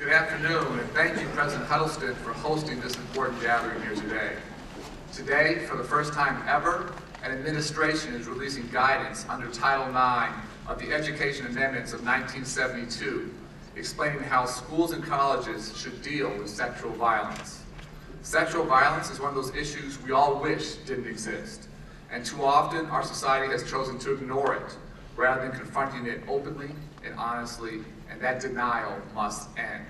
Good afternoon, and thank you, President Huddleston, for hosting this important gathering here today. Today, for the first time ever, an administration is releasing guidance under Title IX of the Education Amendments of 1972, explaining how schools and colleges should deal with sexual violence. Sexual violence is one of those issues we all wish didn't exist, and too often our society has chosen to ignore it rather than confronting it openly and honestly, and that denial must end.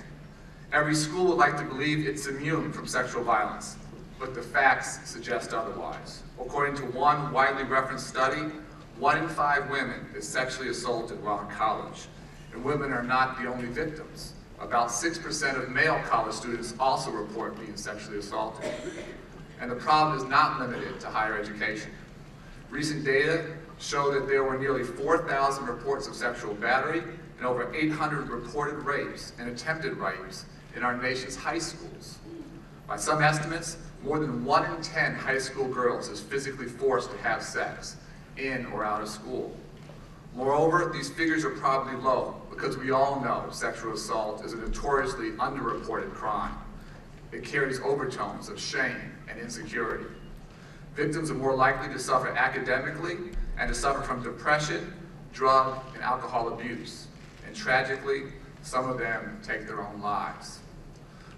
Every school would like to believe it's immune from sexual violence, but the facts suggest otherwise. According to one widely referenced study, 1 in 5 women is sexually assaulted while in college, and women are not the only victims. About 6% of male college students also report being sexually assaulted. And the problem is not limited to higher education. Recent data show that there were nearly 4,000 reports of sexual battery and over 800 reported rapes and attempted rapes in our nation's high schools. By some estimates, more than 1 in 10 high school girls is physically forced to have sex in or out of school. Moreover, these figures are probably low because we all know sexual assault is a notoriously underreported crime. It carries overtones of shame and insecurity. Victims are more likely to suffer academically and to suffer from depression, drug, and alcohol abuse. And tragically, some of them take their own lives.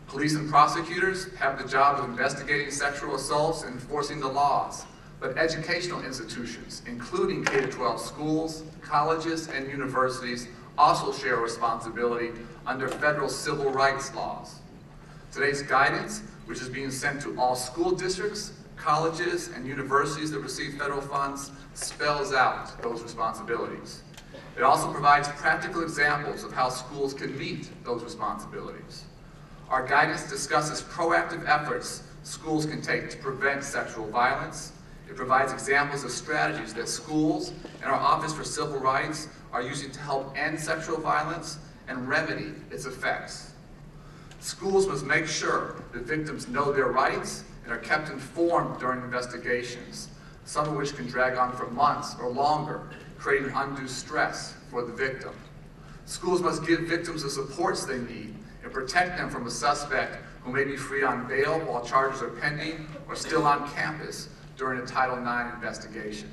Police and prosecutors have the job of investigating sexual assaults and enforcing the laws, but educational institutions, including K-12 schools, colleges, and universities, also share a responsibility under federal civil rights laws. Today's guidance, which is being sent to all school districts, colleges, and universities that receive federal funds, spells out those responsibilities. It also provides practical examples of how schools can meet those responsibilities. Our guidance discusses proactive efforts schools can take to prevent sexual violence. It provides examples of strategies that schools and our Office for Civil Rights are using to help end sexual violence and remedy its effects. Schools must make sure that victims know their rights and are kept informed during investigations, some of which can drag on for months or longer, creating undue stress for the victim. Schools must give victims the supports they need and protect them from a suspect who may be free on bail while charges are pending or still on campus during a Title IX investigation.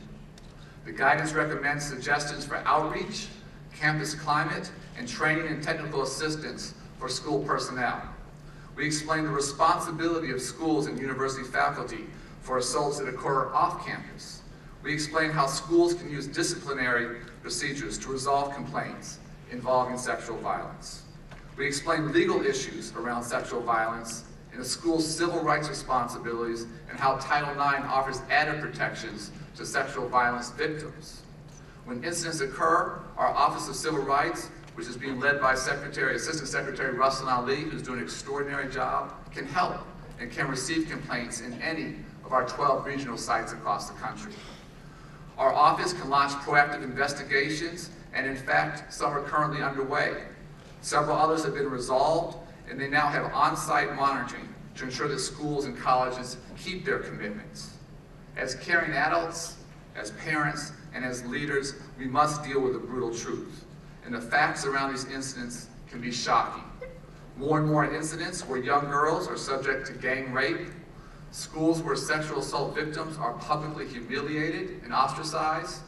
The guidance recommends suggestions for outreach, campus climate, and training and technical assistance for school personnel. We explain the responsibility of schools and university faculty for assaults that occur off campus. We explain how schools can use disciplinary procedures to resolve complaints involving sexual violence. We explain legal issues around sexual violence and the school's civil rights responsibilities and how Title IX offers added protections to sexual violence victims. When incidents occur, our Office of Civil Rights, which is being led by Assistant Secretary Russell Ali, who's doing an extraordinary job, can help and can receive complaints in any of our 12 regional sites across the country. Our office can launch proactive investigations, and in fact, some are currently underway. Several others have been resolved, and they now have on-site monitoring to ensure that schools and colleges keep their commitments. As caring adults, as parents, and as leaders, we must deal with the brutal truth. And the facts around these incidents can be shocking. More and more incidents where young girls are subject to gang rape, schools where sexual assault victims are publicly humiliated and ostracized,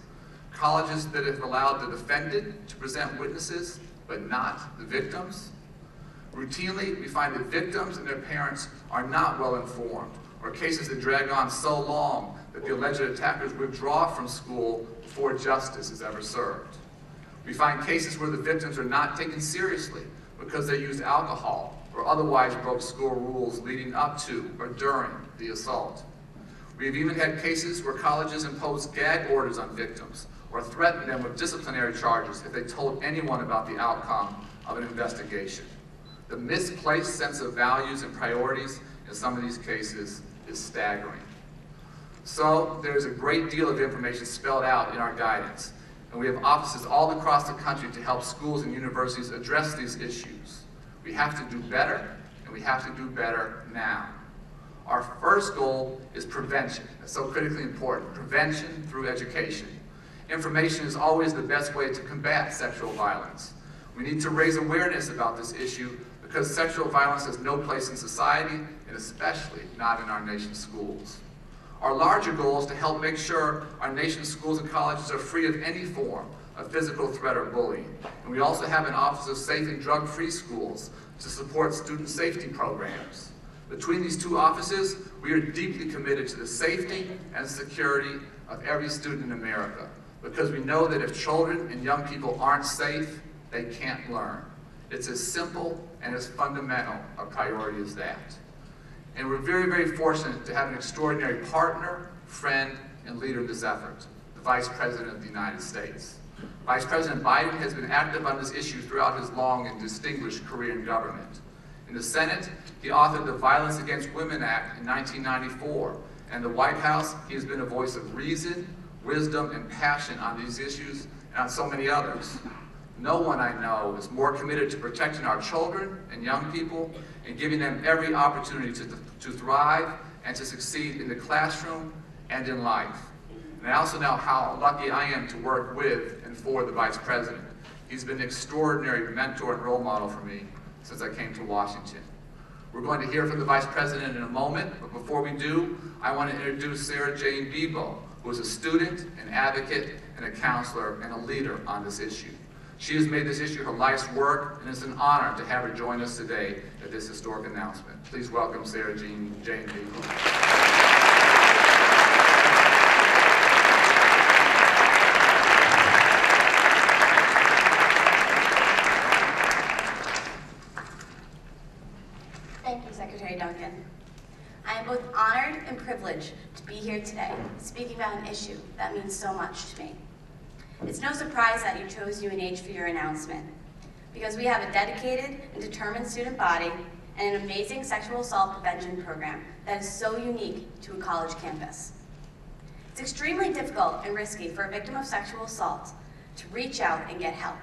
colleges that have allowed the defendant to present witnesses but not the victims. Routinely, we find that victims and their parents are not well informed, or cases that drag on so long that the alleged attackers withdraw from school before justice is ever served. We find cases where the victims are not taken seriously because they used alcohol or otherwise broke school rules leading up to or during the assault. We have even had cases where colleges imposed gag orders on victims or threatened them with disciplinary charges if they told anyone about the outcome of an investigation. The misplaced sense of values and priorities in some of these cases is staggering. So there's a great deal of information spelled out in our guidance, and we have offices all across the country to help schools and universities address these issues. We have to do better, and we have to do better now. Our first goal is prevention. That's so critically important. Prevention through education. Information is always the best way to combat sexual violence. We need to raise awareness about this issue because sexual violence has no place in society, and especially not in our nation's schools. Our larger goal is to help make sure our nation's schools and colleges are free of any form of physical threat or bullying. And we also have an Office of Safe and Drug-Free Schools to support student safety programs. Between these two offices, we are deeply committed to the safety and security of every student in America, because we know that if children and young people aren't safe, they can't learn. It's as simple and as fundamental a priority as that. And we're very, very fortunate to have an extraordinary partner, friend, and leader in this effort, the Vice President of the United States. Vice President Biden has been active on this issue throughout his long and distinguished career in government. In the Senate, he authored the Violence Against Women Act in 1994, and in the White House, he has been a voice of reason, wisdom, and passion on these issues and on so many others. No one I know is more committed to protecting our children and young people and giving them every opportunity to thrive and to succeed in the classroom and in life. And I also know how lucky I am to work with and for the Vice President. He's been an extraordinary mentor and role model for me since I came to Washington. We're going to hear from the Vice President in a moment, but before we do, I want to introduce Sarah Jane Bebo, who is a student, an advocate, and a counselor, and a leader on this issue. She has made this issue her life's work, and it's an honor to have her join us today at this historic announcement. Please welcome Sarah Jane Bebo. I am both honored and privileged to be here today, speaking about an issue that means so much to me. It's no surprise that you chose UNH for your announcement, because we have a dedicated and determined student body and an amazing sexual assault prevention program that is so unique to a college campus. It's extremely difficult and risky for a victim of sexual assault to reach out and get help.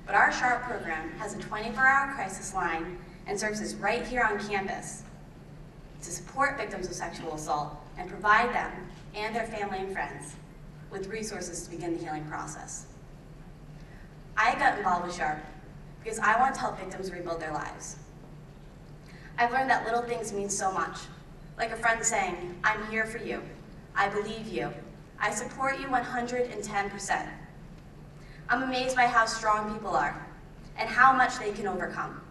But our SHARP program has a 24-hour crisis line and services right here on campus to support victims of sexual assault and provide them and their family and friends with resources to begin the healing process. I got involved with SHARP because I want to help victims rebuild their lives. I've learned that little things mean so much, like a friend saying, "I'm here for you, I believe you, I support you 110%. I'm amazed by how strong people are and how much they can overcome.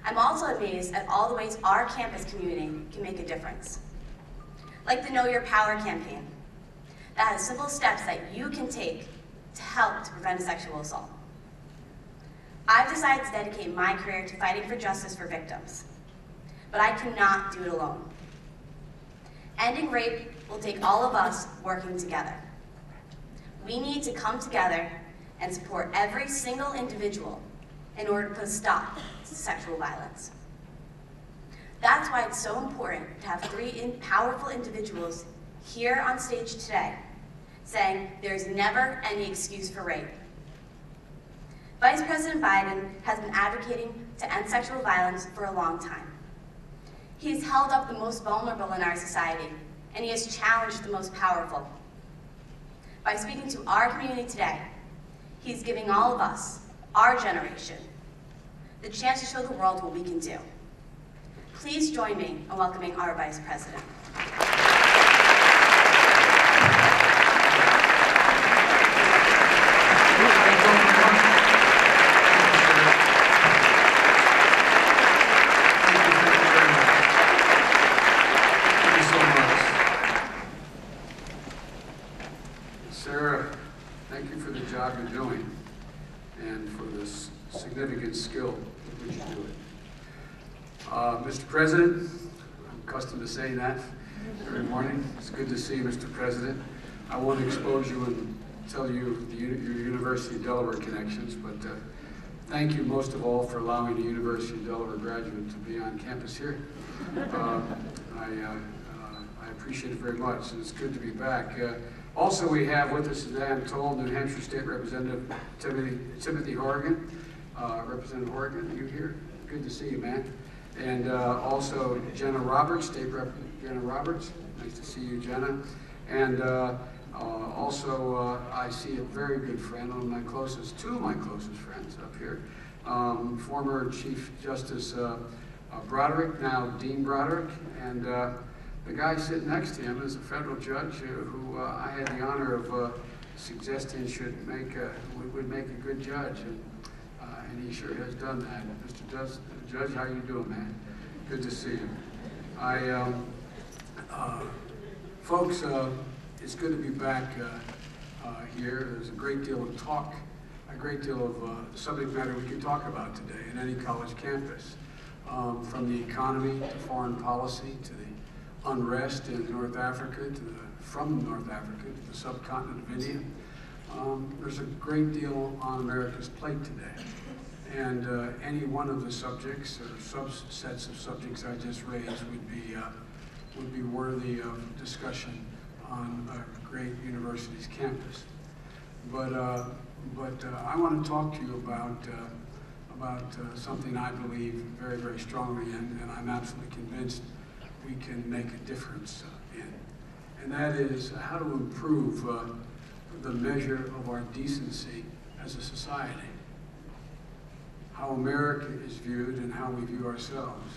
I'm also amazed at all the ways our campus community can make a difference. Like the Know Your Power campaign, that has simple steps that you can take to help to prevent a sexual assault. I've decided to dedicate my career to fighting for justice for victims, but I cannot do it alone. Ending rape will take all of us working together. We need to come together and support every single individual in order to put a stop to sexual violence. That's why it's so important to have three powerful individuals here on stage today saying there's never any excuse for rape. Vice President Biden has been advocating to end sexual violence for a long time. He has held up the most vulnerable in our society, and he has challenged the most powerful. By speaking to our community today, he's giving all of us, our generation, the chance to show the world what we can do. Please join me in welcoming our Vice President. Sarah, thank you for the job you're doing and for this significant skill with which you do it. Mr. President, I'm accustomed to saying that every morning. It's good to see you, Mr. President. I won't expose you and tell you your University of Delaware connections, but thank you most of all for allowing a University of Delaware graduate to be on campus here. I appreciate it very much, and it's good to be back. Also, we have with us today, I'm told, New Hampshire State Representative Timothy Horgan. Representative Horgan, are you here? Good to see you, man. And also Jenna Roberts, State Rep Jenna Roberts. Nice to see you, Jenna. And also, I see a very good friend, two of my closest friends up here, former Chief Justice Broderick, now Dean Broderick, and the guy sitting next to him is a federal judge who I had the honor of suggesting would make a good judge, and he sure has done that. Mr. Judge, how you doing, man? Good to see you. Folks, it's good to be back here. There's a great deal of talk, a great deal of subject matter we can talk about today in any college campus, from the economy to foreign policy to the unrest in North Africa, from North Africa to the subcontinent of India. There's a great deal on America's plate today. And any one of the subjects or subsets of subjects I just raised would be worthy of discussion on a great university's campus. But I want to talk to you about something I believe very, very strongly in, and I'm absolutely convinced we can make a difference in. And that is how to improve the measure of our decency as a society. How America is viewed and how we view ourselves.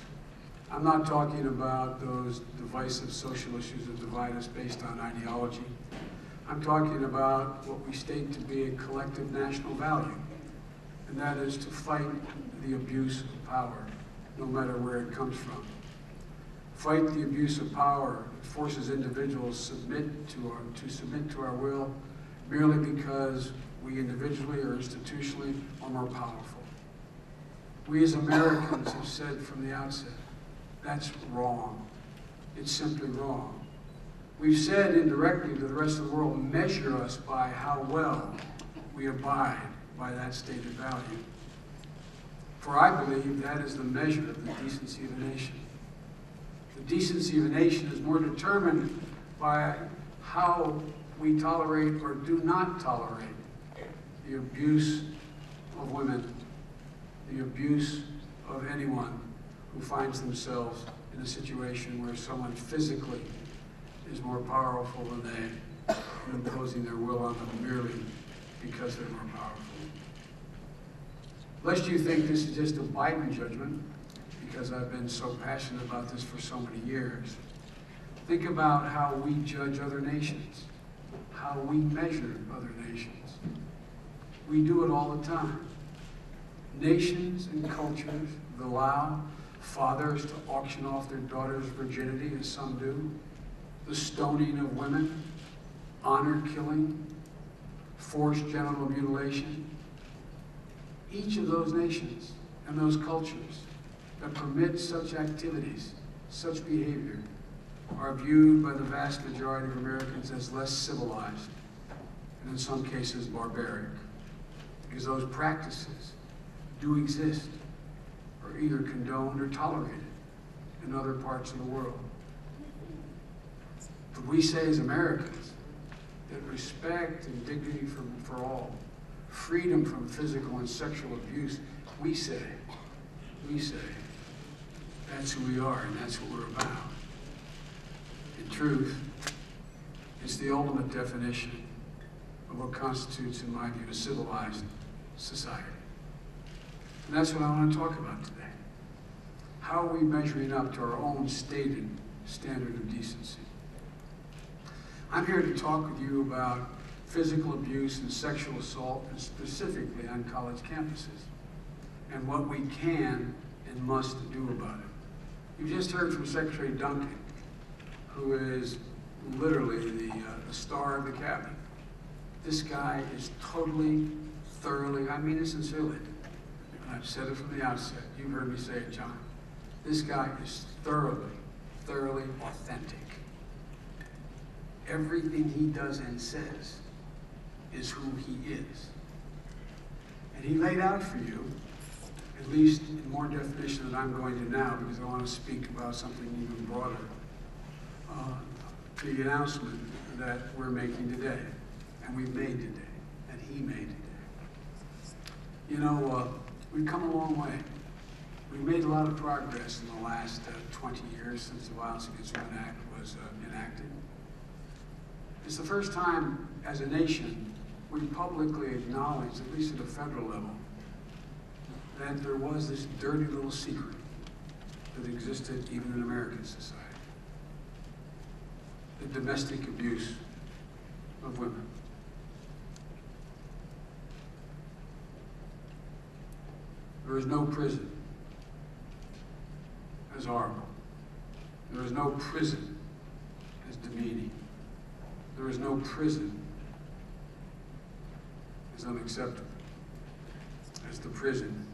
I'm not talking about those divisive social issues that divide us based on ideology. I'm talking about what we state to be a collective national value, and that is to fight the abuse of power, no matter where it comes from. Fight the abuse of power that forces individuals to submit to our will merely because we individually or institutionally are more powerful. We as Americans have said from the outset, that's wrong. It's simply wrong. We've said indirectly to the rest of the world, measure us by how well we abide by that stated value. For I believe that is the measure of the decency of a nation. The decency of a nation is more determined by how we tolerate or do not tolerate the abuse of women, the abuse of anyone who finds themselves in a situation where someone physically is more powerful than they, and imposing their will on them merely because they're more powerful. Lest you think this is just a Biden judgment, because I've been so passionate about this for so many years, think about how we judge other nations, how we measure other nations. We do it all the time. Nations and cultures allow fathers to auction off their daughters' virginity, as some do, the stoning of women, honor killing, forced genital mutilation. Each of those nations and those cultures that permit such activities, such behavior, are viewed by the vast majority of Americans as less civilized, and in some cases barbaric, because those practices do exist, are either condoned or tolerated in other parts of the world. But we say as Americans that respect and dignity for all, freedom from physical and sexual abuse, we say, that's who we are and that's what we're about. In truth, it's the ultimate definition of what constitutes, in my view, a civilized society. And that's what I want to talk about today. How are we measuring up to our own stated standard of decency? I'm here to talk with you about physical abuse and sexual assault, and specifically on college campuses, and what we can and must do about it. You just heard from Secretary Duncan, who is literally the star of the cabinet. This guy is totally, thoroughly, I mean it sincerely, and I've said it from the outset. You've heard me say it, John. This guy is thoroughly authentic. Everything he does and says is who he is. And he laid out for you, at least in more definition than I'm going to now, because I want to speak about something even broader, the announcement that we're making today, and we've made today, and he made today. You know, we've come a long way. We've made a lot of progress in the last 20 years since the Violence Against Women Act was enacted. It's the first time as a nation we publicly acknowledge, at least at a federal level, that there was this dirty little secret that existed even in American society. The domestic abuse of women. There is no prison as horrible. There is no prison as demeaning. There is no prison as unacceptable as the prison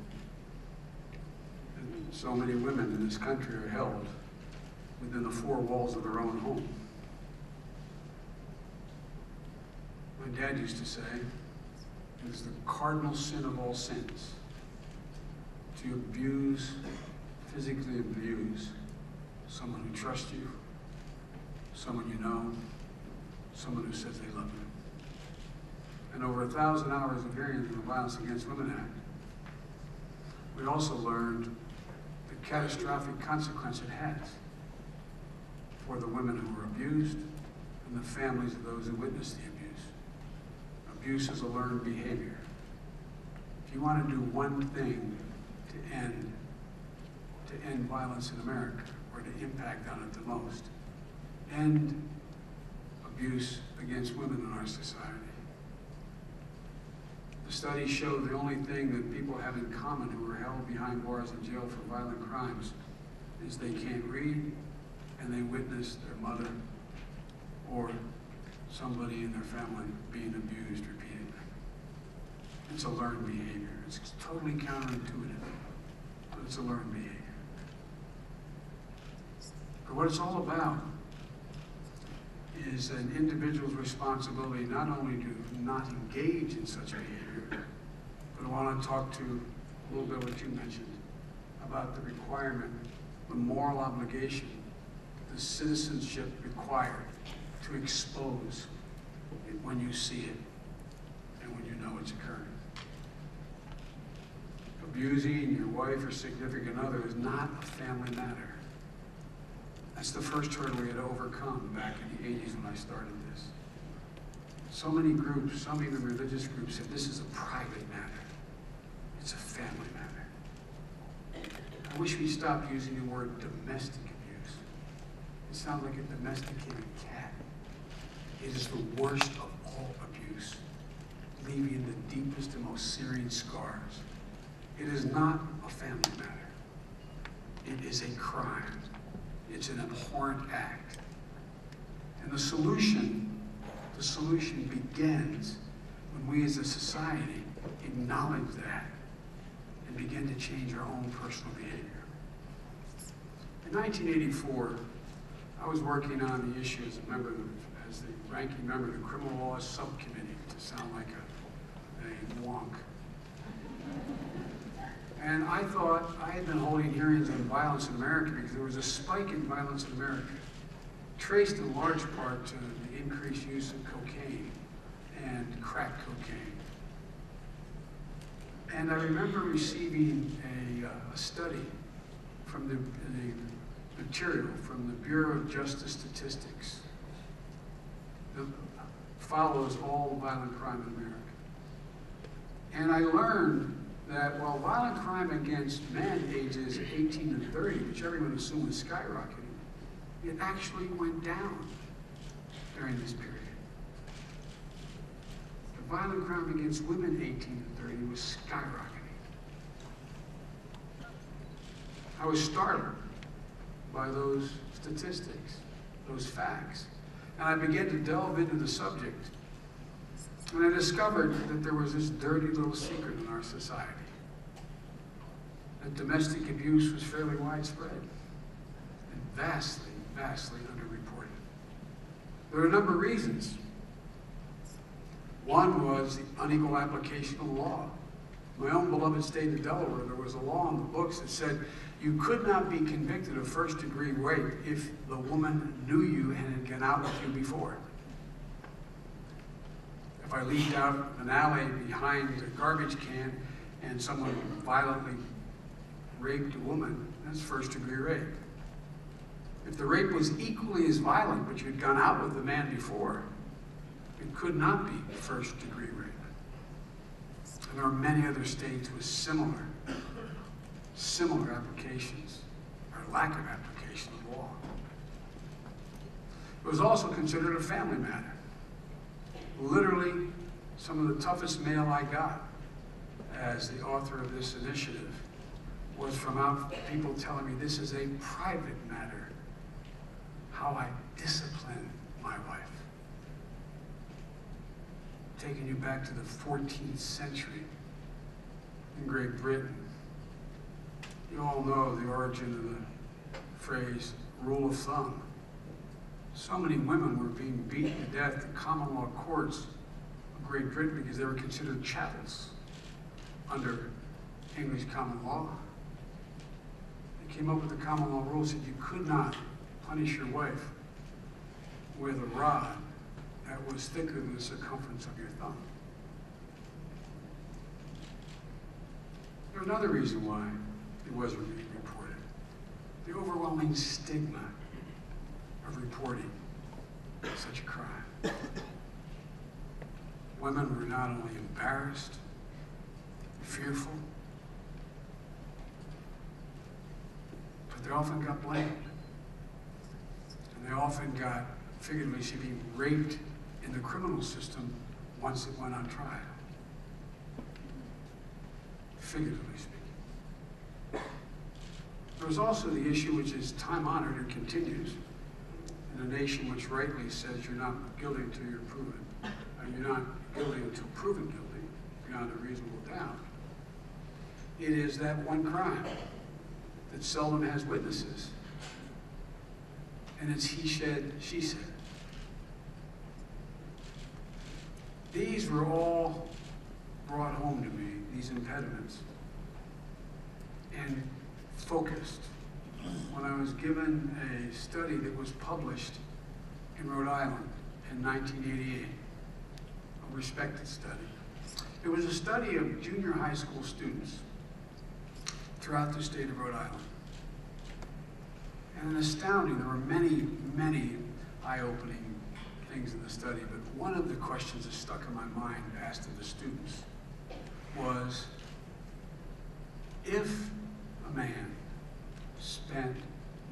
that so many women in this country are held within the four walls of their own home. My dad used to say, it is the cardinal sin of all sins to abuse, physically abuse someone who trusts you, someone you know, someone who says they love you. And over 1,000 hours of hearings in the Violence Against Women Act, we also learned the catastrophic consequence it has for the women who were abused and the families of those who witnessed the abuse. Abuse is a learned behavior. If you want to do one thing to end violence in America, or to impact on it the most, end abuse against women in our society. The studies show the only thing that people have in common who are held behind bars in jail for violent crimes is they can't read and they witness their mother or somebody in their family being abused repeatedly. It's a learned behavior. It's totally counterintuitive, but it's a learned behavior. But what it's all about is an individual's responsibility not only to not engage in such behavior, but I want to talk to a little bit what you mentioned about the requirement, the moral obligation, the citizenship required to expose it when you see it and when you know it's occurring. Abusing your wife or significant other is not a family matter. That's the first hurdle we had to overcome back in the 80s when I started this. So many groups, some even religious groups, said this is a private matter. It's a family matter. I wish we'd stop using the word domestic abuse. It sounds like a domesticated cat. It is the worst of all abuse, leaving the deepest and most searing scars. It is not a family matter. It is a crime. It's an abhorrent act. And the solution begins when we as a society acknowledge that and begin to change our own personal behavior. In 1984, I was working on the issue as the ranking member of the Criminal Laws Subcommittee, to sound like a wonk. And I thought I had been holding hearings on violence in America because there was a spike in violence in America, traced in large part to the increased use of cocaine and crack cocaine. And I remember receiving a study from the material from the Bureau of Justice Statistics that follows all violent crime in America. And I learned that while violent crime against men ages 18 and 30, which everyone assumed was skyrocketing, it actually went down during this period. The violent crime against women 18 and 30 was skyrocketing. I was startled by those statistics, those facts, and I began to delve into the subject. And I discovered that there was this dirty little secret in our society, that domestic abuse was fairly widespread and vastly, vastly underreported. There are a number of reasons. One was the unequal application of law. My own beloved state of Delaware, there was a law in the books that said you could not be convicted of first-degree rape if the woman knew you and had gone out with you before. If I leaked out an alley behind a garbage can and someone violently raped a woman, that's first-degree rape. If the rape was equally as violent, but you'd gone out with the man before, it could not be first-degree rape. And there are many other states with similar similar applications or lack of application of law. It was also considered a family matter. Literally, some of the toughest mail I got as the author of this initiative was from people telling me this is a private matter, how I discipline my wife. Taking you back to the 14th century in Great Britain. You all know the origin of the phrase rule of thumb. So many women were being beaten to death in common law courts of Great Britain because they were considered chattels under English common law. They came up with the common law rule, said you could not punish your wife with a rod that was thicker than the circumference of your thumb. There's another reason why it wasn't being reported. The overwhelming stigma of reporting such a crime. Women were not only embarrassed, fearful, but they often got blamed. And they often got, figuratively speaking, raped in the criminal system once it went on trial. Figuratively speaking. There was also the issue, which is time-honored and continues, in a nation which rightly says you're not guilty until you're proven, you're not guilty until proven guilty beyond a reasonable doubt. It is that one crime that seldom has witnesses, and it's he said, she said. These were all brought home to me, these impediments, and focused when I was given a study that was published in Rhode Island in 1988, a respected study. It was a study of junior high school students throughout the state of Rhode Island. And astounding, there were many, many eye-opening things in the study, but one of the questions that stuck in my mind asked of the students was, if a man spent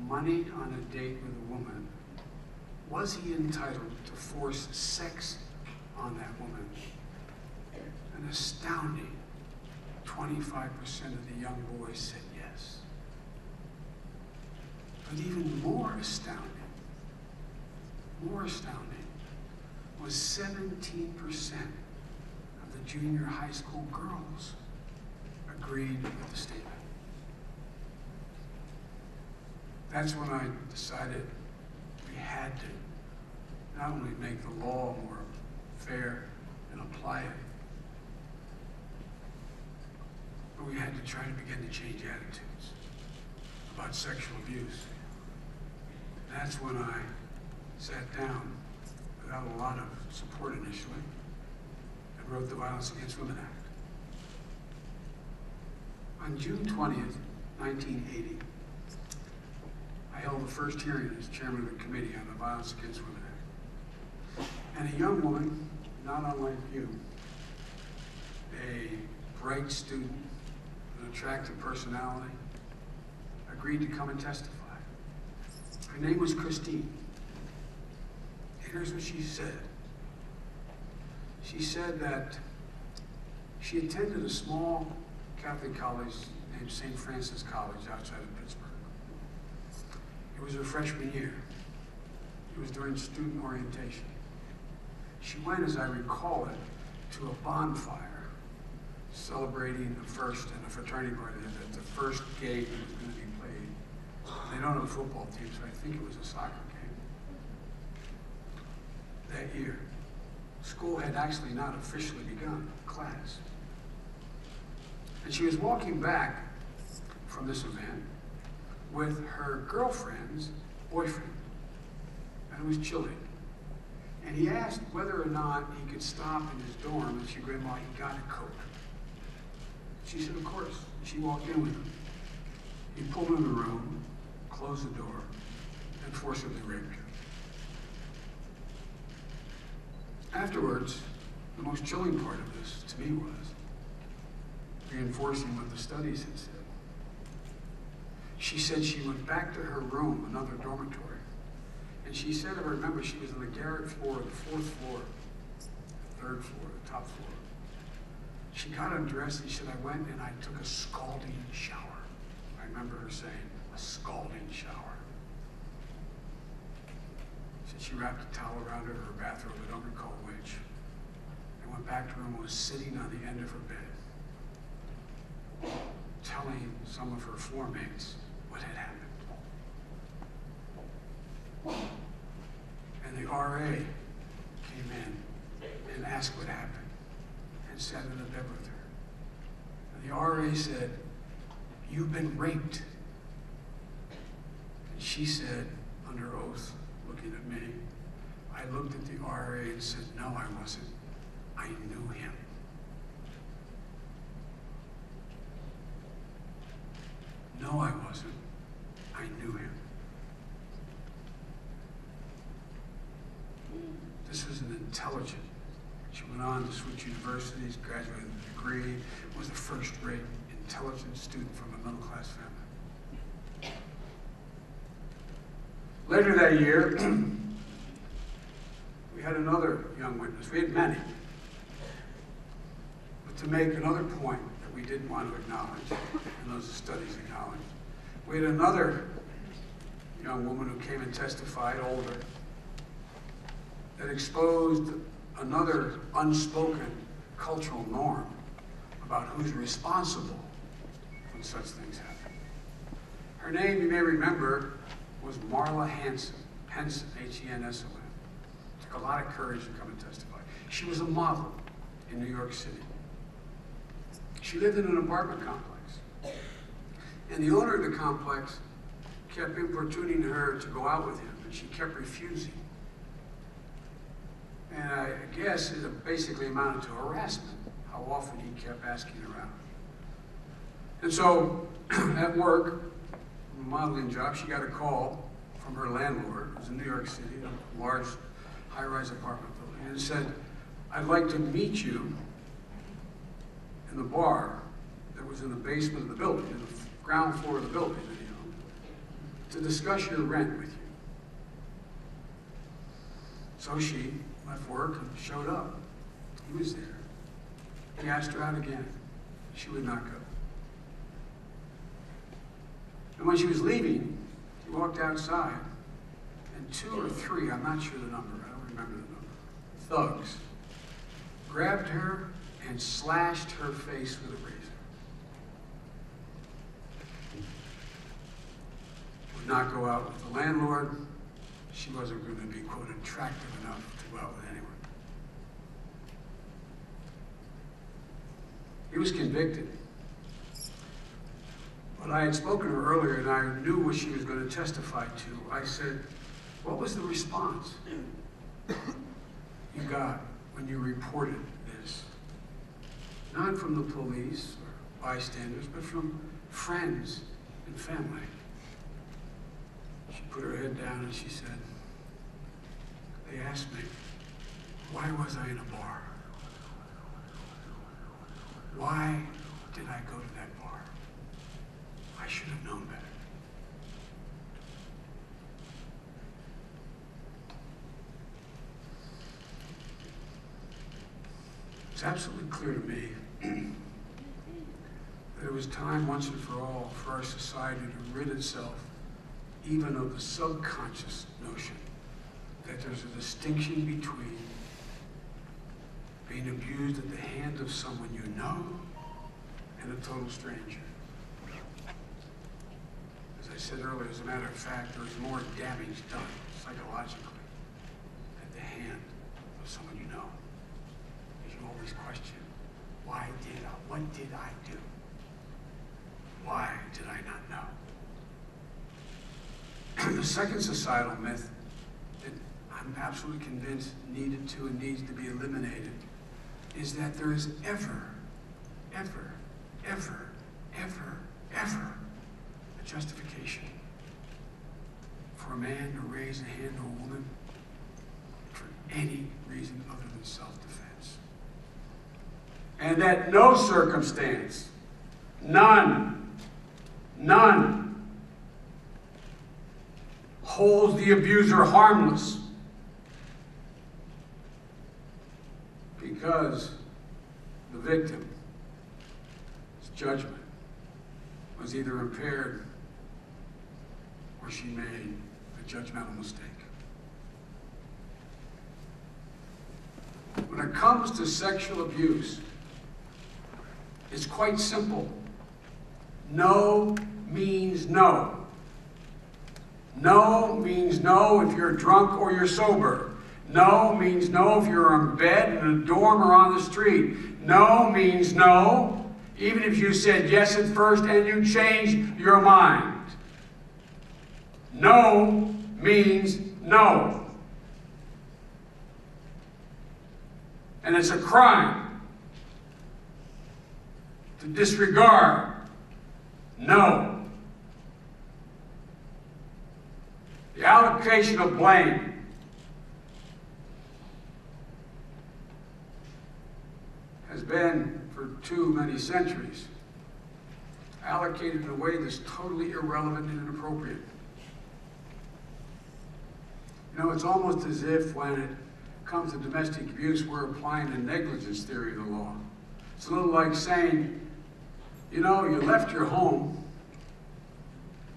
money on a date with a woman, was he entitled to force sex on that woman? An astounding 25% of the young boys said yes. But even more astounding was 17% of the junior high school girls agreed with the statement. That's when I decided we had to not only make the law more fair and apply it, but we had to try to begin to change attitudes about sexual abuse. That's when I sat down without a lot of support initially and wrote the Violence Against Women Act. On June 20th, 1980, I held the first hearing as chairman of the committee on the Violence Against Women Act. And a young woman, not unlike you, a bright student, an attractive personality, agreed to come and testify. Her name was Christine. And here's what she said. She said that she attended a small Catholic college named St. Francis College outside of Pittsburgh. It was her freshman year. It was during student orientation. She went, as I recall it, to a bonfire celebrating the first, and a fraternity party, that the first game was going to be played. They don't have a football team, so I think it was a soccer game. That year, school had actually not officially begun, class. And she was walking back from this event with her girlfriend's boyfriend, and it was chilly. And he asked whether or not he could stop in his dorm, and she agreed while he got a coat. She said, of course. She walked in with him. He pulled her in the room, closed the door, and forcibly raped her. Afterwards, the most chilling part of this, to me, was reinforcing what the studies had said. She said she went back to her room, another dormitory, and she said, I remember, she was on the garret floor, the fourth floor, the third floor, the top floor. She got undressed and she said, I went and I took a scalding shower. I remember her saying, a scalding shower. She said she wrapped a towel around her bathrobe, I don't recall which, and went back to her room and was sitting on the end of her bed, telling some of her floor mates what had happened. And the RA came in and asked what happened and sat in the bed with her. And the RA said, you've been raped. And she said, under oath, looking at me, I looked at the RA and said, no, I wasn't. I knew him. No, I wasn't. I knew him. This was an intelligent. She went on to switch universities, graduated with a degree, was a first-rate, intelligent student from a middle-class family. Later that year, we had another young witness. We had many. But to make another point that we didn't want to acknowledge, and those studies acknowledged, we had another young woman who came and testified, older, that exposed another unspoken cultural norm about who's responsible when such things happen. Her name, you may remember, was Marla Hanson, Henson. Took a lot of courage to come and testify. She was a model in New York City. She lived in an apartment complex. And the owner of the complex kept importuning her to go out with him, and she kept refusing. And I guess it basically amounted to harassment, how often he kept asking her out. And so, at work, a modeling job, she got a call from her landlord, who was in New York City, a large high-rise apartment building, and said, I'd like to meet you in the bar that was in the basement of the building, in the ground floor of the building, to discuss your rent with you. So she left work and showed up. He was there. He asked her out again. She would not go. And when she was leaving, he walked outside, and 2 or 3, I'm not sure the number, I don't remember the number, thugs grabbed her and slashed her face with a razor. Would not go out with the landlord. She wasn't going to be, quote, attractive enough to go out with anyone. He was convicted. But I had spoken to her earlier, and I knew what she was going to testify to. I said, what was the response you got when you reported this? Not from the police or bystanders, but from friends and family. She put her head down and she said, they asked me, why was I in a bar? Why did I go to that bar? I should have known better. It's absolutely clear to me that it was time once and for all for our society to rid itself even of the subconscious notion that there's a distinction between being abused at the hand of someone you know and a total stranger. As I said earlier, as a matter of fact, there is more damage done psychologically at the hand of someone you know. Because you always question, what did I do? Why did I not know? The second societal myth that I'm absolutely convinced needed to and needs to be eliminated is that there is ever a justification for a man to raise a hand to a woman for any reason other than self-defense. And that no circumstance, none, holds the abuser harmless because the victim's judgment was either impaired or she made a judgmental mistake. When it comes to sexual abuse, it's quite simple. No means no. No means no if you're drunk or you're sober. No means no if you're in bed in a dorm or on the street. No means no, even if you said yes at first and you changed your mind. No means no. And it's a crime to disregard no. The allocation of blame has been, for too many centuries, allocated in a way that's totally irrelevant and inappropriate. You know, it's almost as if when it comes to domestic abuse, we're applying the negligence theory of the law. It's a little like saying, you know, you left your home,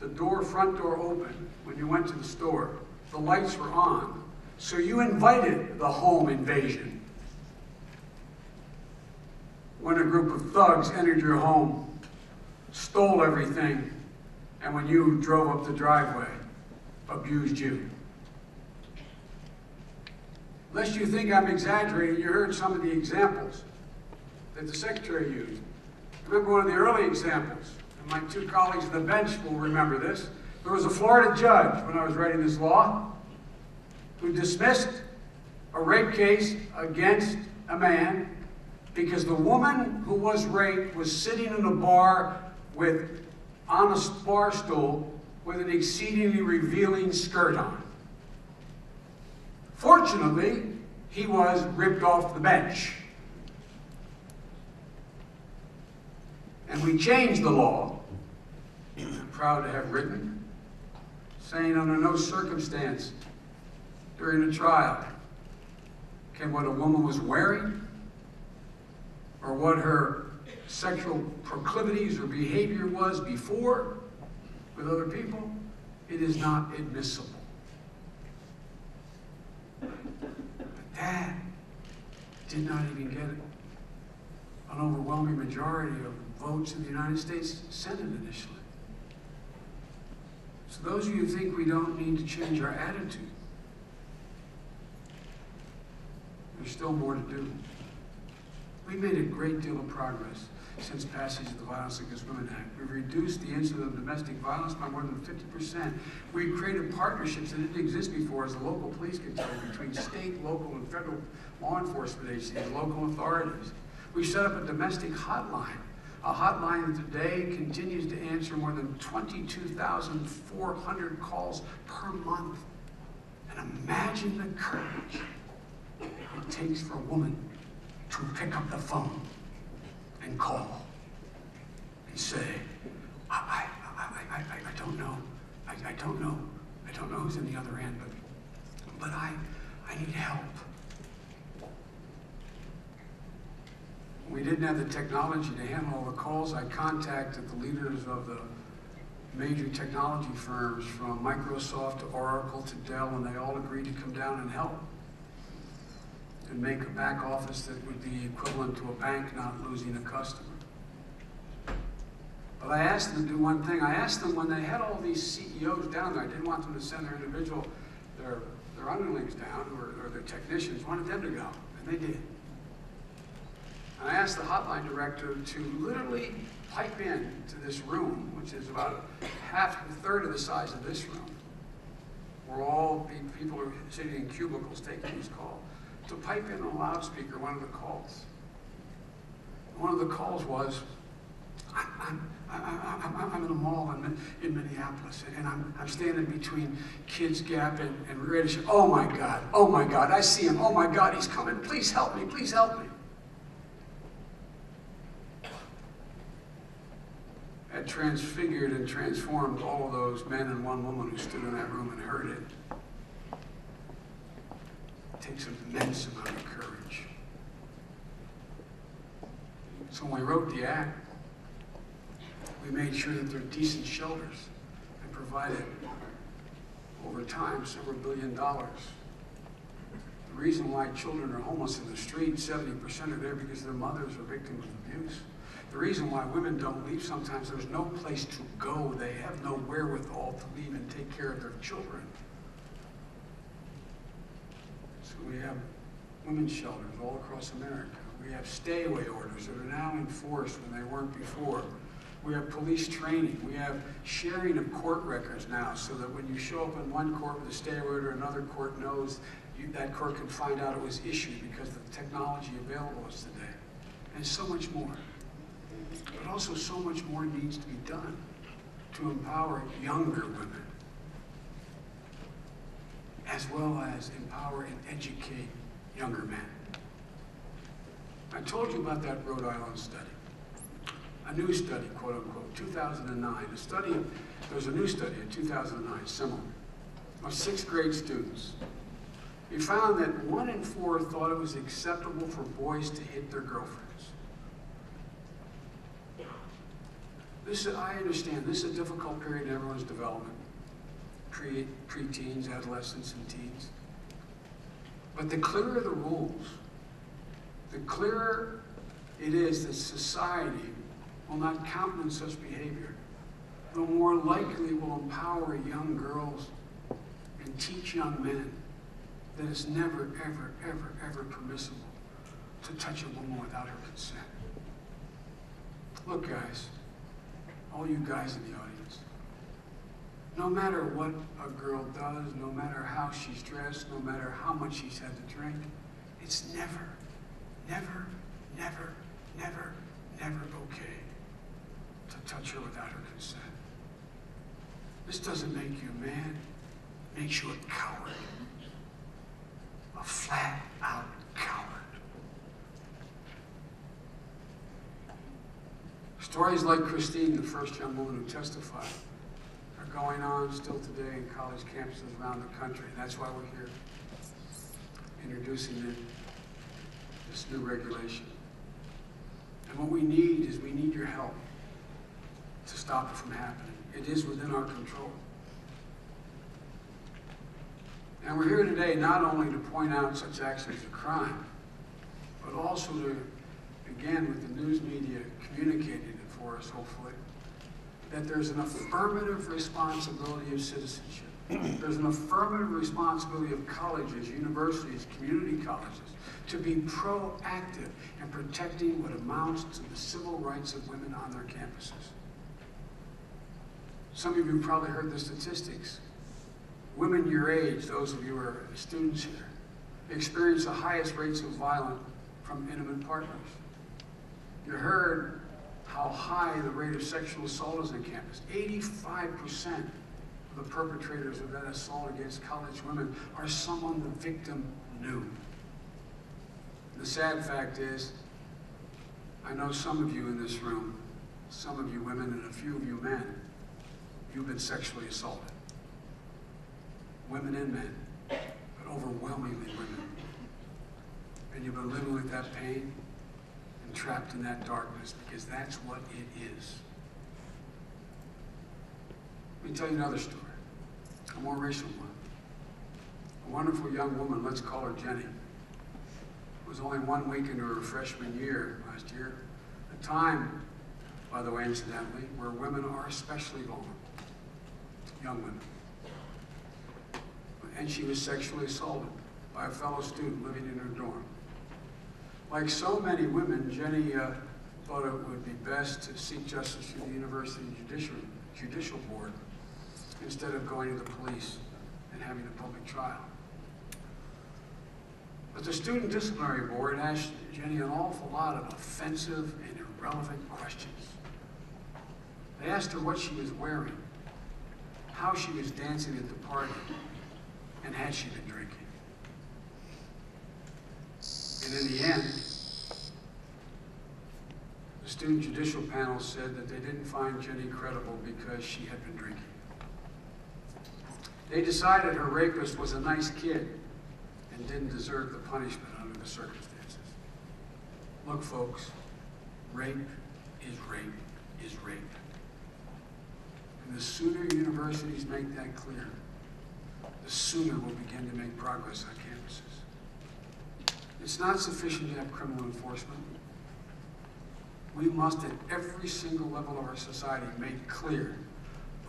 the front door open when you went to the store. The lights were on. So you invited the home invasion. When a group of thugs entered your home, stole everything, and when you drove up the driveway, abused you. Lest you think I'm exaggerating, you heard some of the examples that the Secretary used. Remember one of the early examples, and my two colleagues on the bench will remember this. There was a Florida judge, when I was writing this law, who dismissed a rape case against a man because the woman who was raped was sitting in a bar on a bar stool with an exceedingly revealing skirt on. Fortunately, he was ripped off the bench. And we changed the law, I'm proud to have written, saying under no circumstance during a trial can what a woman was wearing or what her sexual proclivities or behavior was before with other people, it is not admissible. But that did not even get an overwhelming majority of votes in the United States Senate initially. So those of you who think we don't need to change our attitude, there's still more to do. We've made a great deal of progress since passage of the Violence Against Women Act. We've reduced the incidence of domestic violence by more than 50%. We've created partnerships that didn't exist before, as the local police can tell you, between state, local, and federal law enforcement agencies and local authorities. We set up a domestic hotline, a hotline that today continues to answer more than 22,400 calls per month. And imagine the courage it takes for a woman to pick up the phone and call and say, I don't know. I don't know who's in the other end, but I need help. We didn't have the technology to handle all the calls. I contacted the leaders of the major technology firms from Microsoft to Oracle to Dell, and they all agreed to come down and help and make a back office that would be equivalent to a bank not losing a customer. But I asked them to do one thing. I asked them when they had all these CEOs down there, I didn't want them to send their underlings down or their technicians, wanted them to go, and they did. And I asked the hotline director to literally pipe in to this room, which is about a third of the size of this room, where all the people are sitting in cubicles taking these calls, to pipe in on a loudspeaker one of the calls. One of the calls was, I'm in a mall in Minneapolis, and I'm standing between Kids Gap and Reddish. Oh my God, I see him. Oh my God, he's coming. Please help me, please help me. had transfigured and transformed all of those men and one woman who stood in that room and heard it. It takes an immense amount of courage. So when we wrote the act, we made sure that there are decent shelters and provided, over time, several $billions. The reason why children are homeless in the street, 70% are there because their mothers are victims of abuse. The reason why women don't leave sometimes, there's no place to go. They have no wherewithal to leave and take care of their children. So we have women's shelters all across America. We have stay-away orders that are now enforced when they weren't before. We have police training. We have sharing of court records now so that when you show up in one court with a stay-away order, another court knows that court can find out it was issued because of the technology available is today. And so much more. But also so much more needs to be done to empower younger women, as well as empower and educate younger men. I told you about that Rhode Island study. A new study, quote unquote, 2009. There was a new study in 2009, similar, of 6th grade students. We found that 1 in 4 thought it was acceptable for boys to hit their girlfriends. I understand, this is a difficult period in everyone's development. Pre-teens, adolescents, and teens. But the clearer the rules, the clearer it is that society will not countenance such behavior, the more likely it will empower young girls and teach young men that it's never, ever, ever, ever permissible to touch a woman without her consent. Look, guys, all you guys in the audience, no matter what a girl does, no matter how she's dressed, no matter how much she's had to drink, it's never, never, never, never, never okay to touch her without her consent. This doesn't make you a man, it makes you a coward. A flat-out coward. Stories like Christine, the first young woman who testified, are going on still today in college campuses around the country. That's why we're here, introducing this new regulation. And what we need is your help to stop it from happening. It is within our control. And we're here today not only to point out such acts as a crime, but also to, again, with the news media communicating it for us, hopefully, that there's an affirmative responsibility of citizenship. There's an affirmative responsibility of colleges, universities, community colleges, to be proactive in protecting what amounts to the civil rights of women on their campuses. Some of you probably heard the statistics. Women your age, those of you who are students here, experience the highest rates of violence from intimate partners. You heard how high the rate of sexual assault is on campus. 85% of the perpetrators of that assault against college women are someone the victim knew. The sad fact is, I know some of you in this room, some of you women and a few of you men, you've been sexually assaulted. Women and men, but overwhelmingly women. And you've been living with that pain and trapped in that darkness because that's what it is. Let me tell you another story, a more recent one. A wonderful young woman, let's call her Jenny, was only 1 week into her freshman year last year. A time, by the way, incidentally, where women are especially vulnerable, young women. And she was sexually assaulted by a fellow student living in her dorm. Like so many women, Jenny thought it would be best to seek justice through the university judicial board instead of going to the police and having a public trial. But the student disciplinary board asked Jenny an awful lot of offensive and irrelevant questions. They asked her what she was wearing, how she was dancing at the party, and had she been drinking. And in the end, the student judicial panel said that they didn't find Jenny credible because she had been drinking. They decided her rapist was a nice kid and didn't deserve the punishment under the circumstances. Look, folks, rape is rape is rape. And the sooner universities make that clear, the sooner we'll begin to make progress on campuses. It's not sufficient to have criminal enforcement. We must, at every single level of our society, make clear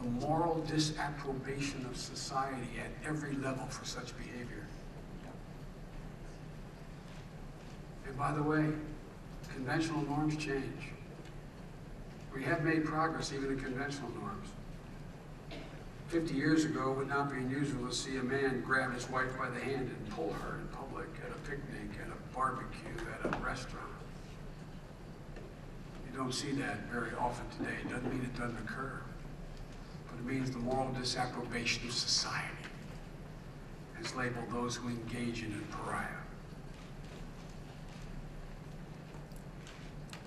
the moral disapprobation of society at every level for such behavior. And by the way, conventional norms change. We have made progress even in conventional norms. 50 years ago, it would not be unusual to see a man grab his wife by the hand and pull her in public, at a picnic, at a barbecue, at a restaurant. You don't see that very often today. It doesn't mean it doesn't occur, but it means the moral disapprobation of society has labeled those who engage in it pariah.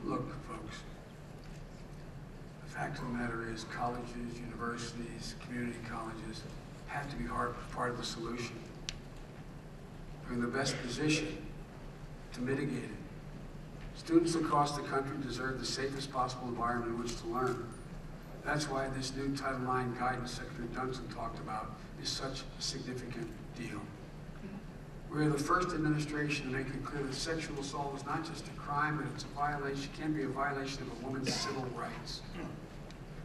Look, folks, the fact of the matter is colleges, universities, community colleges have to be part of the solution. They're in the best position to mitigate it. Students across the country deserve the safest possible environment in which to learn. That's why this new Title IX guidance Secretary Dunson talked about is such a significant deal. We're the first administration to make it clear that sexual assault is not just a crime, but it's a violation, can be a violation of a woman's civil rights.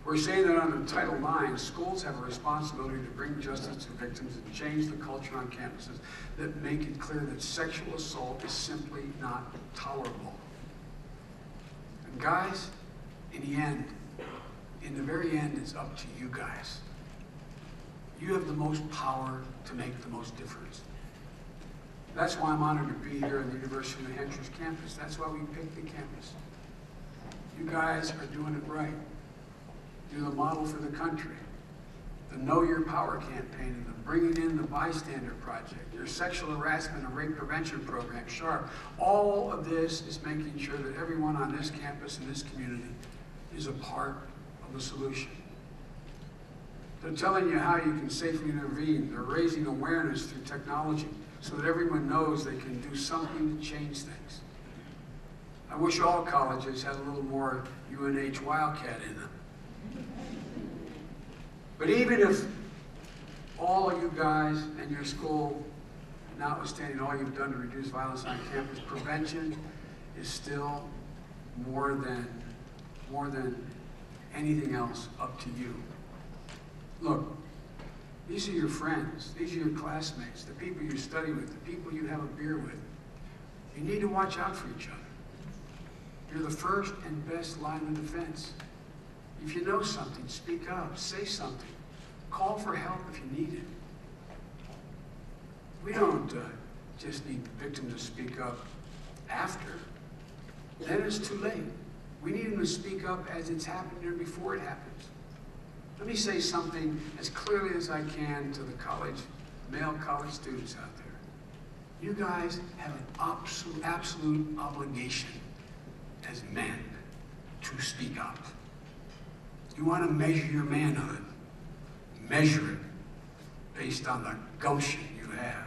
We're saying that under Title IX, schools have a responsibility to bring justice to victims and change the culture on campuses that make it clear that sexual assault is simply not tolerable. And guys, in the very end, it's up to you guys. You have the most power to make the most difference. That's why I'm honored to be here on the University of New Hampshire's campus. That's why we picked the campus. You guys are doing it right. You're the model for the country. The Know Your Power campaign and the Bringing In the Bystander Project, your sexual harassment and rape prevention program, SHARP. All of this is making sure that everyone on this campus and this community is a part of the solution. They're telling you how you can safely intervene. They're raising awareness through technology so that everyone knows they can do something to change things. I wish all colleges had a little more UNH Wildcat in them. But even if all of you guys and your school, notwithstanding all you've done to reduce violence on campus, prevention is still more than anything else up to you. Look, these are your friends, these are your classmates, the people you study with, the people you have a beer with. You need to watch out for each other. You're the first and best line of defense. If you know something, speak up, say something. Call for help if you need it. We don't just need the victim to speak up after. Then it's too late. We need them to speak up as it's happening or before it happens. Let me say something as clearly as I can to the male college students out there. You guys have an absolute obligation as men to speak up. You want to measure your manhood, measure it based on the gumption you have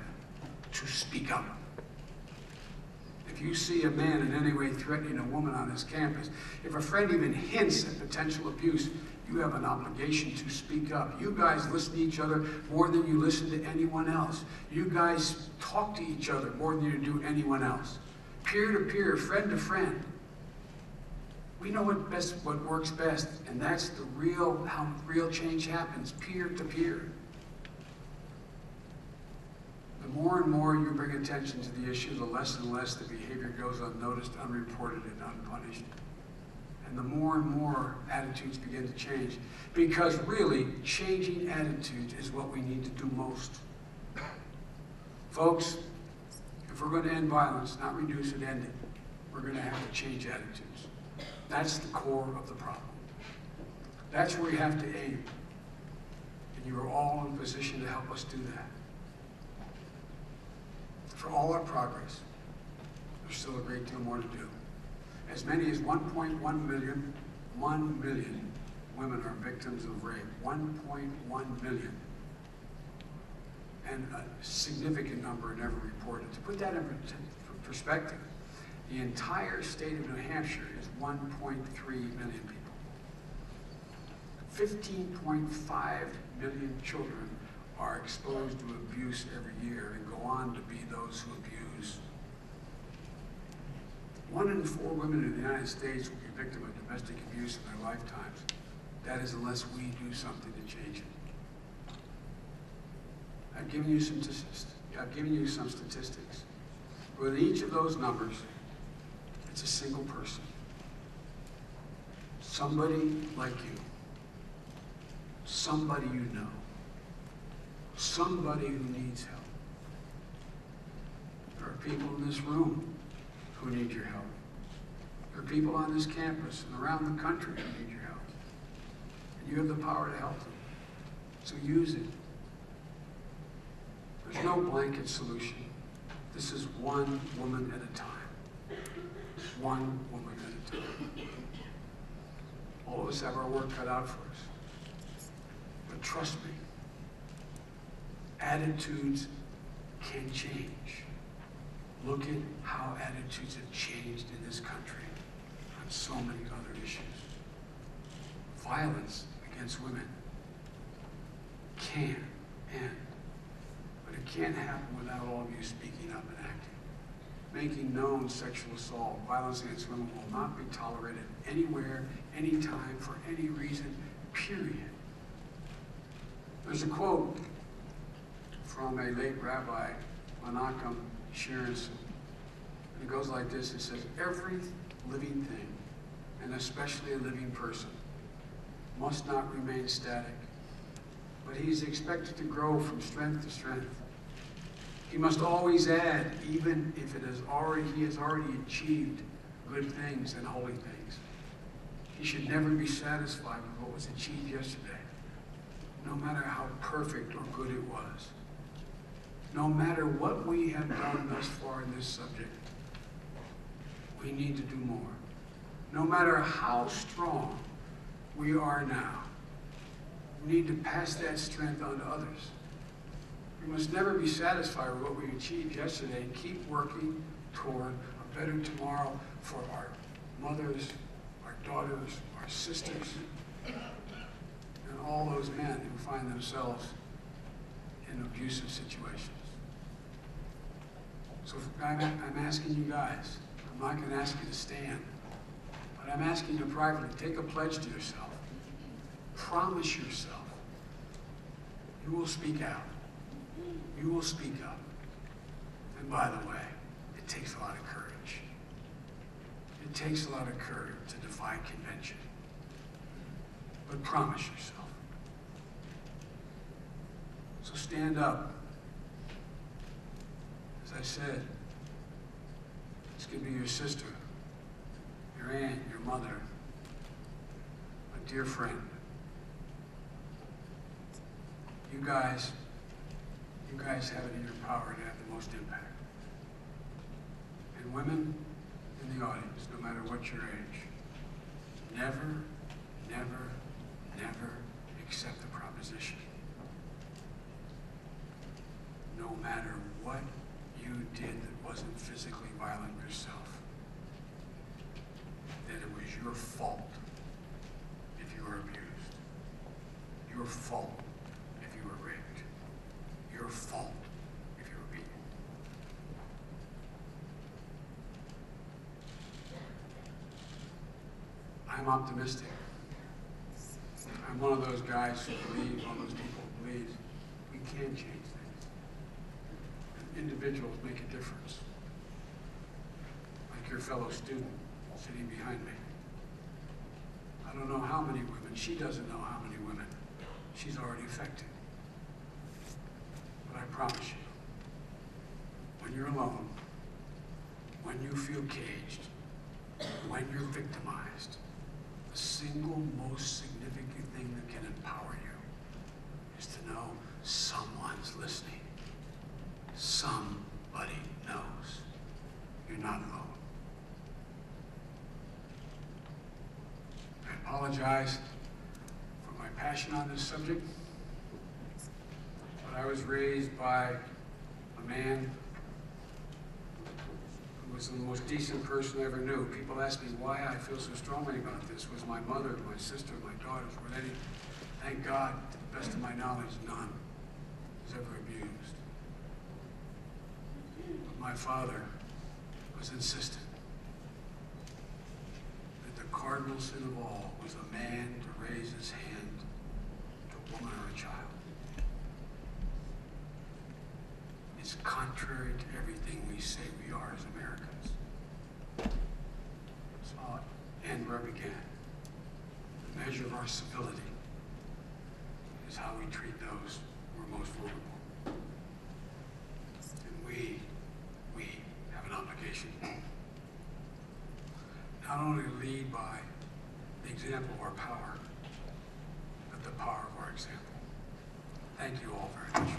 to speak up. If you see a man in any way threatening a woman on his campus, if a friend even hints at potential abuse, you have an obligation to speak up. You guys listen to each other more than you listen to anyone else. You guys talk to each other more than you do anyone else. Peer to peer, friend to friend. We know what works best, and that's how real change happens, peer to peer. The more and more you bring attention to the issue, the less and less the behavior goes unnoticed, unreported, and unpunished. And the more and more attitudes begin to change. Because really, changing attitudes is what we need to do most. Folks, if we're going to end violence, not reduce it, end it, we're going to have to change attitudes. That's the core of the problem. That's where we have to aim. And you are all in a position to help us do that. For all our progress, there's still a great deal more to do. As many as 1.1 million, 1 million women are victims of rape. 1.1 million. And a significant number are never reported. To put that in perspective, the entire state of New Hampshire is 1.3 million people. 15.5 million children are exposed to abuse every year and go on to be those who abuse. 1 in 4 women in the United States will be victim of domestic abuse in their lifetimes. That is, unless we do something to change it. I've given you some statistics. With each of those numbers, it's a single person. Somebody like you. Somebody you know. Somebody who needs help. There are people in this room who need your help. There are people on this campus and around the country who need your help. And you have the power to help them. So use it. There's no blanket solution. This is one woman at a time. One woman at a time. All of us have our work cut out for us. But trust me, attitudes can change. Look at how attitudes have changed in this country on so many other issues. Violence against women can end. But it can't happen without all of you speaking up and acting. Making known sexual assault, violence against women will not be tolerated anywhere, anytime, for any reason, period. There's a quote from a late rabbi, Menachem Sharonson, and it goes like this. It says, every living thing, and especially a living person, must not remain static, but he is expected to grow from strength to strength. He must always add, even if he has already achieved good things and holy things. He should never be satisfied with what was achieved yesterday, no matter how perfect or good it was. No matter what we have done thus far in this subject, we need to do more. No matter how strong we are now, we need to pass that strength on to others. We must never be satisfied with what we achieved yesterday and keep working toward a better tomorrow for our mothers, our daughters, our sisters, and all those men who find themselves in abusive situations. So I'm asking you guys, I'm not going to ask you to stand, but I'm asking you privately, take a pledge to yourself. Promise yourself you will speak out. You will speak up. And by the way, it takes a lot of courage. It takes a lot of courage to defy convention. But promise yourself. So stand up. As I said, this could be your sister, your aunt, your mother, a dear friend. You guys have it in your power to have the most impact. And women in the audience, no matter what your age, never, never, never accept the proposition, no matter what you did that wasn't physically violent yourself, that it was your fault if you were abused, your fault if you were raped, your fault if you were beaten. I'm optimistic. I'm one of those guys who believe, one of those people who believes we can change things. And individuals make a difference. Like your fellow student sitting behind me. I don't know how many women, she doesn't know how many women she's already affected. But I promise you, when you're alone, when you feel caged, when you're victimized, the single most significant thing that can empower you is to know someone's listening. Somebody knows you're not alone. apologize for my passion on this subject, but I was raised by a man who was the most decent person I ever knew. People ask me why I feel so strongly about this. Was my mother, my sister, my daughters, were any? Thank God, to the best of my knowledge, none was ever abused. But my father was insistent that the cardinal sin of all was a man to raise his hand to a woman or a child. It's contrary to everything we say we are as Americans. So I'll end where I began. The measure of our civility is how we treat those who are most vulnerable. And we have an obligation not only to lead by the example of our power, but the power of our example. Thank you all very much.